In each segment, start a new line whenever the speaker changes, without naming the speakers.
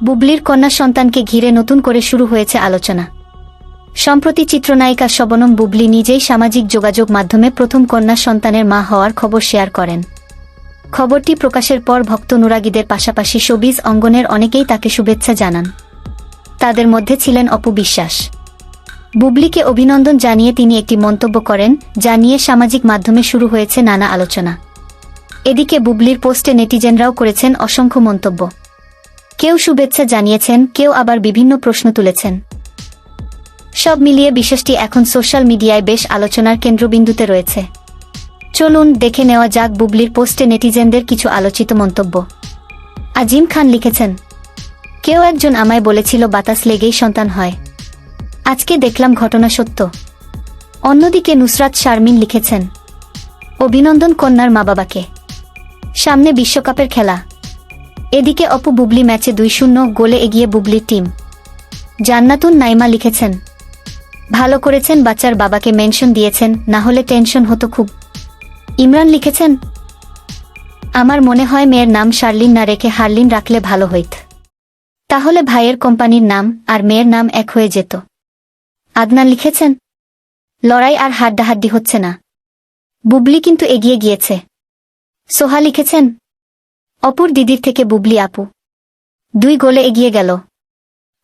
বুবলির কন্যা সন্তানকে ঘিরে নতুন করে শুরু হয়েছে আলোচনা। সম্প্রতি চিত্রনায়িকা শবনম বুবলি নিজেই সামাজিক যোগাযোগ মাধ্যমে প্রথম কন্যা সন্তানের মা হওয়ার খবর শেয়ার করেন। খবরটি প্রকাশের পর ভক্ত অনুরাগীদের পাশাপাশি শোবিজ অঙ্গনের অনেকেই তাকে শুভেচ্ছা জানান। তাদের মধ্যে ছিলেন অপু বিশ্বাস। বুবলিকে অভিনন্দন জানিয়ে তিনি একটি মন্তব্য করেন, যা নিয়ে সামাজিক মাধ্যমে শুরু হয়েছে নানা আলোচনা। এদিকে বুবলির পোস্টে নেটিজেনরাও করেছেন অসংখ্য মন্তব্য। কেউ শুভেচ্ছা জানিয়েছেন, কেউ আবার বিভিন্ন প্রশ্ন তুলেছেন। সব মিলিয়ে বিষয়টি এখন সোশ্যাল মিডিয়ায় বেশ আলোচনার কেন্দ্রবিন্দুতে রয়েছে। চলুন দেখে নেওয়া যাক বুবলির পোস্টে নেটিজেনদের কিছু আলোচিত মন্তব্য। আজিম খান লিখেছেন, কেউ একজন আমায় বলেছিল বাতাস লেগেই সন্তান হয়, আজকে দেখলাম ঘটনা সত্য। অন্যদিকে নুসরাত শারমিন লিখেছেন, অভিনন্দন কন্যার মা বাবাকে, সামনে বিশ্বকাপের খেলা। এদিকে অপু বুবলি ম্যাচে 2-0 গোলে এগিয়ে বুবলির টিম। জান্নাতুন নাইমা লিখেছেন, ভালো করেছেন বাচ্চার বাবাকে মেনশন দিয়েছেন, না হলে টেনশন হতো খুব। ইমরান লিখেছেন, আমার মনে হয় মেয়ের নাম শার্লিন না রেখে হারলিন রাখলে ভালো হইত, তাহলে ভাইয়ের কোম্পানির নাম আর মেয়ের নাম এক হয়ে যেত। আদনান লিখেছেন, লড়াই আর হাড্ডাহাড্ডি হচ্ছে না, বুবলি কিন্তু এগিয়ে গিয়েছে। সোহা লিখেছেন, অপুর দিদির থেকে বুবলি আপু 2 গোলে এগিয়ে গেল।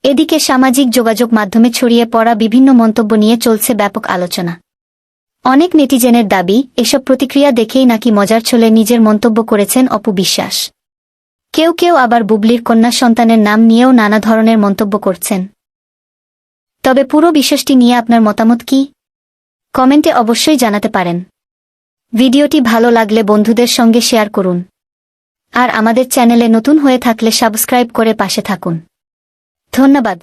এদিকে সামাজিক যোগাযোগ মাধ্যমে ছড়িয়ে পড়া বিভিন্ন মন্তব্য নিয়ে চলছে ব্যাপক আলোচনা। অনেক নেটিজেনের দাবি, এসব প্রতিক্রিয়া দেখেই নাকি মজার ছলে নিজের মন্তব্য করেছেন অপু বিশ্বাস। কেউ কেউ আবার বুবলির কন্যা সন্তানের নাম নিয়েও নানা ধরনের মন্তব্য করছেন। তবে পুরো বিষয়টি নিয়ে আপনার মতামত কি? কমেন্টে অবশ্যই জানাতে পারেন। ভিডিওটি ভালো লাগলে বন্ধুদের সঙ্গে শেয়ার করুন। আর আমাদের চ্যানেলে নতুন হয়ে থাকলে সাবস্ক্রাইব করে পাশে থাকুন। ধন্যবাদ।